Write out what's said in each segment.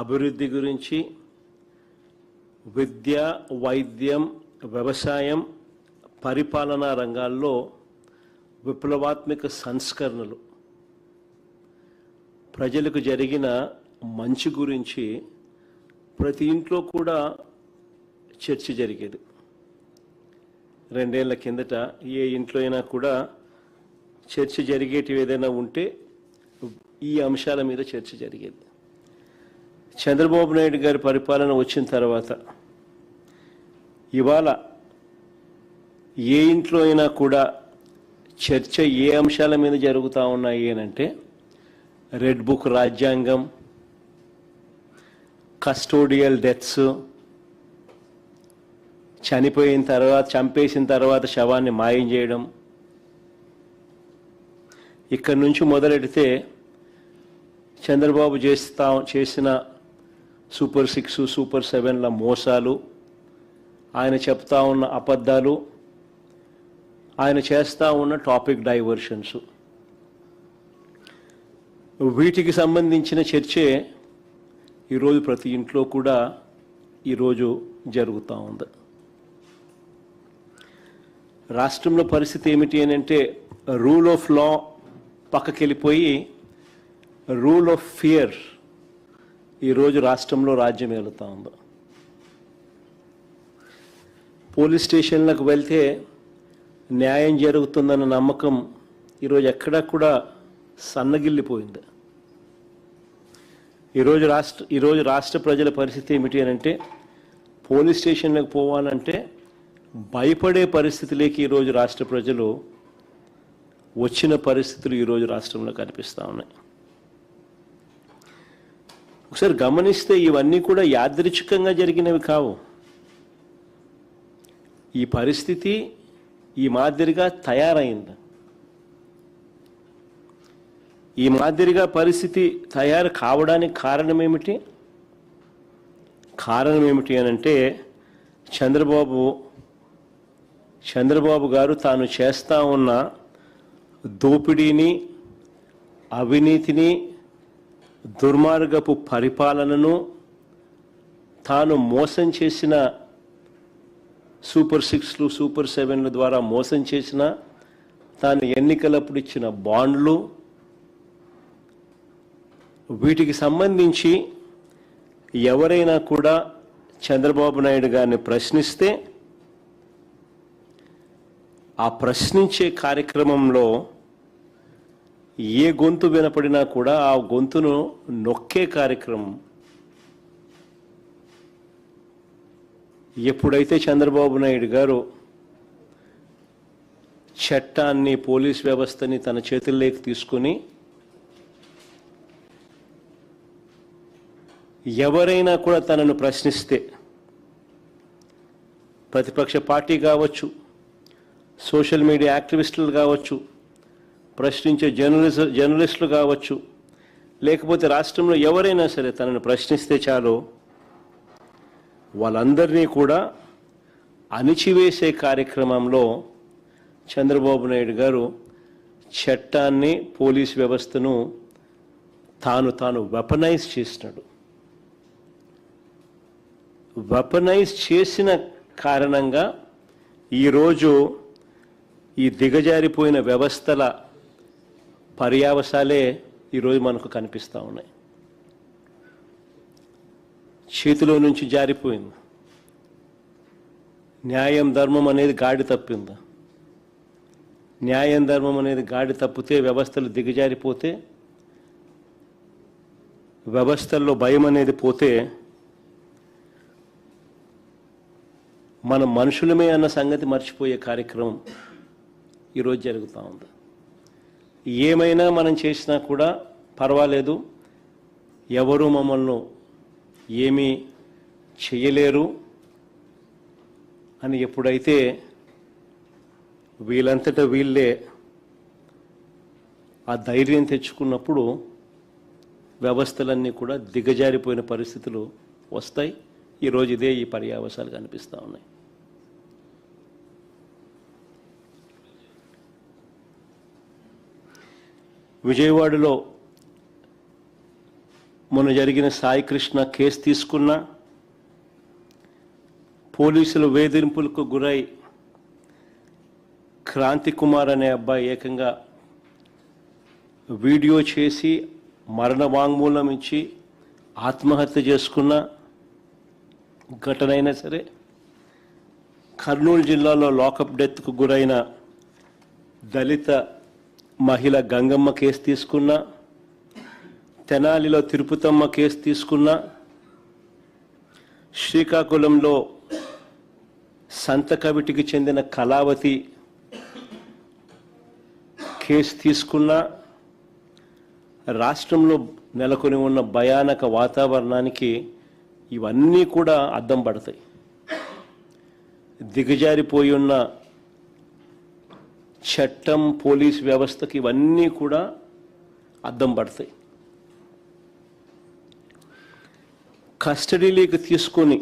అభివృద్ధి గురించి, విద్య, వైద్యం, వ్యవసాయం, పరిపాలనా రంగాల్లో విప్లవాత్మక సంస్కరణలు, ప్రజలకు జరిగిన మంచి గురించి ప్రతి ఇంట్లో కూడా చర్చ జరిగేది. 2 ఏళ్ల కిందట ఏ ఇంట్లో అయినా కూడా చర్చ జరిగేటివి ఏదైనా ఉంటే ఈ అంశాల మీద చర్చ జరిగేది. చంద్రబాబు నాయుడు గారి పరిపాలన వచ్చిన తర్వాత ఇవాళ ఏ ఇంట్లో అయినా కూడా చర్చ ఏ అంశాల మీద జరుగుతూ ఉన్నాయి అంటే రెడ్ బుక్ రాజ్యాంగం, కస్టోడియల్ డెత్స్, చంపేసిన తర్వాత శవాన్ని మాయం చేయడం, ఇక్కడి నుంచి మొదలెడితే చంద్రబాబు చేసిన సూపర్ 6, సూపర్ 7ల మోసాలు, ఆయన చెప్తా ఉన్న అబద్ధాలు, ఆయన చేస్తూ ఉన్న టాపిక్ డైవర్షన్స్, వీటికి సంబంధించిన చర్చే ఈరోజు ప్రతి ఇంట్లో కూడా ఈరోజు జరుగుతూ ఉంది. రాష్ట్రంలో పరిస్థితి ఏమిటి అని అంటే రూల్ ఆఫ్ లా పక్కకి వెళ్ళిపోయి రూల్ ఆఫ్ ఫియర్ ఈరోజు రాష్ట్రంలో రాజ్యం ఏలుతూ ఉంది. పోలీస్ స్టేషన్లకు వెళ్తే న్యాయం జరుగుతుందన్న నమ్మకం ఈరోజు ఎక్కడా కూడా సన్నగిల్లిపోయింది. ఈరోజు రాష్ట్ర ప్రజల పరిస్థితి ఏమిటి అని అంటే పోలీస్ స్టేషన్లకు పోవాలంటే భయపడే పరిస్థితిలోకి ఈరోజు రాష్ట్ర ప్రజలు వచ్చిన పరిస్థితులు ఈరోజు రాష్ట్రంలో కనిపిస్తూ ఉన్నాయి. ఒకసారి గమనిస్తే ఇవన్నీ కూడా యాదృచ్ఛికంగా జరిగినవి కావు. ఈ పరిస్థితి ఈ మాదిరిగా తయారైంది. ఈ మాదిరిగా పరిస్థితి తయారు కావడానికి కారణం ఏమిటి అని అంటే చంద్రబాబు గారు తాను చేస్తూ ఉన్న దోపిడీని, అవినీతిని, దుర్మార్గపు పరిపాలనను, తాను మోసం చేసిన సూపర్ 6లు, సూపర్ 7ల ద్వారా మోసం చేసిన, తాను ఎన్నికలప్పుడు ఇచ్చిన బాండ్లు, వీటికి సంబంధించి ఎవరైనా కూడా చంద్రబాబు నాయుడు గారిని ప్రశ్నిస్తే ఆ ప్రశ్నించే కార్యక్రమంలో ఏ గొంతు వినపడినా కూడా ఆ గొంతును నొక్కే కార్యక్రమం ఎప్పుడైతే చంద్రబాబు నాయుడు గారు చట్టాన్ని, పోలీస్ వ్యవస్థని తన చేతుల్లోకి తీసుకుని ఎవరైనా కూడా తనను ప్రశ్నిస్తే, ప్రతిపక్ష పార్టీ కావచ్చు, సోషల్ మీడియా యాక్టివిస్టులు కావచ్చు, ప్రశ్నించే జర్నలిస్టులు కావచ్చు, లేకపోతే రాష్ట్రంలో ఎవరైనా సరే తనను ప్రశ్నిస్తే చాలు వాళ్ళందరినీ కూడా అణిచివేసే కార్యక్రమంలో చంద్రబాబు నాయుడు గారు చట్టాన్ని, పోలీస్ వ్యవస్థను తాను వెపనైజ్ చేసినాడు. వెపనైజ్ చేసిన కారణంగా ఈరోజు ఈ దిగజారిపోయిన వ్యవస్థల పర్యావసాలే ఈరోజు మనకు కనిపిస్తూ ఉన్నాయి. చేతిలో నుంచి జారిపోయింది. న్యాయం, ధర్మం అనేది గాడి తప్పింది. న్యాయం, ధర్మం అనేది గాడి తప్పితే వ్యవస్థలు దిగజారిపోతే, వ్యవస్థల్లో భయం అనేది పోతే మనం మనుషులమే అన్న సంగతి మర్చిపోయే కార్యక్రమం ఈరోజు జరుగుతూ ఉంది. ఏమైనా మనం చేసినా కూడా పర్వాలేదు, ఎవరు మమ్మల్ని ఏమీ చేయలేరు అని ఎప్పుడైతే వీళ్ళంతటా వీళ్ళే ఆ ధైర్యం తెచ్చుకున్నప్పుడు వ్యవస్థలన్నీ కూడా దిగజారిపోయిన పరిస్థితులు వస్తాయి. ఈరోజు ఇదే ఈ పర్యావసాలు కనిపిస్తూ ఉన్నాయి. విజయవాడలో మొన్న జరిగిన సాయికృష్ణ కేసు తీసుకున్న పోలీసుల వేధింపులకు గురై క్రాంతి కుమార్ అనే అబ్బాయి ఏకంగా వీడియో చేసి మరణ వాంగ్మూలం ఇచ్చి ఆత్మహత్య చేసుకున్న ఘటన అయినా సరే, కర్నూలు జిల్లాలో లాకప్ డెత్కు గురైన దళిత మహిళ గంగమ్మ కేసు తీసుకున్న, తెనాలిలో తిరుపతమ్మ కేసు తీసుకున్న, శ్రీకాకుళంలో సంతకవిటికి చెందిన కళావతి కేసు తీసుకున్న, రాష్ట్రంలో నెలకొని ఉన్న భయానక వాతావరణానికి ఇవన్నీ కూడా అద్దం పడతాయి. దిగజారిపోయి ఉన్న చట్టం, పోలీస్ వ్యవస్థకి ఇవన్నీ కూడా అద్దం పడతాయి. కస్టడీలోకి తీసుకొని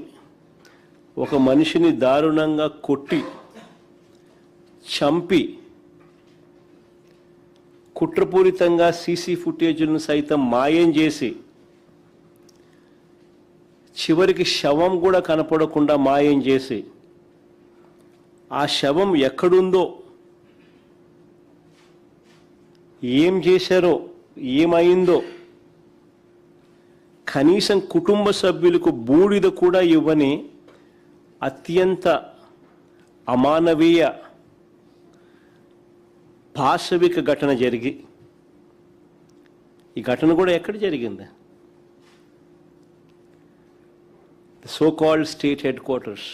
ఒక మనిషిని దారుణంగా కొట్టి చంపి కుట్రపూరితంగా సీసీ ఫుటేజ్లను సైతం మాయం చేసి చివరికి శవం కూడా కనపడకుండా మాయం చేసి ఆ శవం ఎక్కడుందో, ఏం చేశారో, ఏమైందో కనీసం కుటుంబ సభ్యులకు బూడిద కూడా ఇవ్వని అత్యంత అమానవీయ పాశవిక ఘటన జరిగి, ఈ ఘటన కూడా ఎక్కడ జరిగింది? So called state head quarters.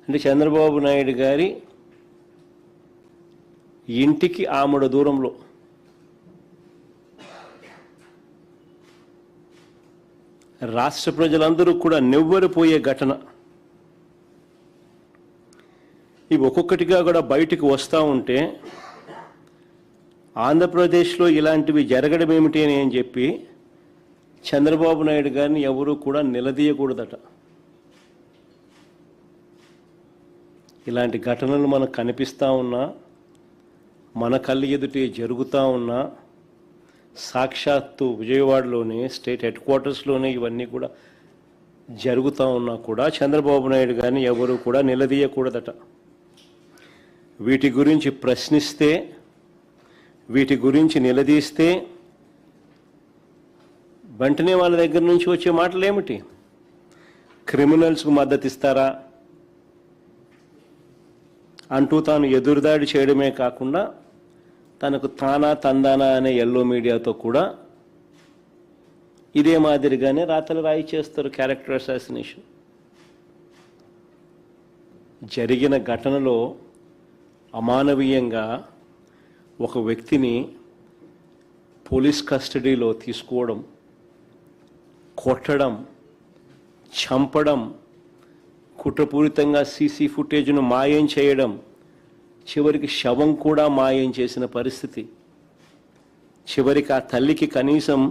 అంటే చంద్రబాబు నాయుడు గారి ఇంటికి ఆమడ దూరంలో. రాష్ట్ర ప్రజలందరూ కూడా నివ్వెరపోయే ఘటన. ఇవి ఒక్కొక్కటిగా కూడా బయటికి వస్తూ ఉంటే ఆంధ్రప్రదేశ్లో ఇలాంటివి జరగడం ఏమిటి అని చెప్పి చంద్రబాబు నాయుడు గారిని ఎవరూ కూడా నిలదీయకూడదట. ఇలాంటి ఘటనలు మనకు కనిపిస్తూ ఉన్నా, మన కళ్ళ ఎదుటే జరుగుతూ ఉన్నా, సాక్షాత్తు విజయవాడలోనే స్టేట్ హెడ్ క్వార్టర్స్లోనే ఇవన్నీ కూడా జరుగుతూ ఉన్నా కూడా చంద్రబాబు నాయుడు గారిని ఎవరు కూడా నిలదీయకూడదట. వీటి గురించి ప్రశ్నిస్తే, వీటి గురించి నిలదీస్తే వెంటనే వాళ్ళ దగ్గర నుంచి వచ్చే మాటలు ఏమిటి? క్రిమినల్స్కు మద్దతు ఇస్తారా అంటూ తాను ఎదురుదాడి చేయడమే కాకుండా తనకు తానా తందానా అనే ఎల్లో మీడియాతో కూడా ఇదే మాదిరిగానే రాతలు రాయి చేస్తారు. Character assassination. జరిగిన ఘటనలో అమానవీయంగా ఒక వ్యక్తిని పోలీస్ కస్టడీలో తీసుకోవడం, కొట్టడం, చంపడం, కుట్రపూరితంగా సీసీ ఫుటేజ్ను మాయం చేయడం, చివరికి శవం కూడా మాయం చేసిన పరిస్థితి. చివరికి ఆ తల్లికి కనీసం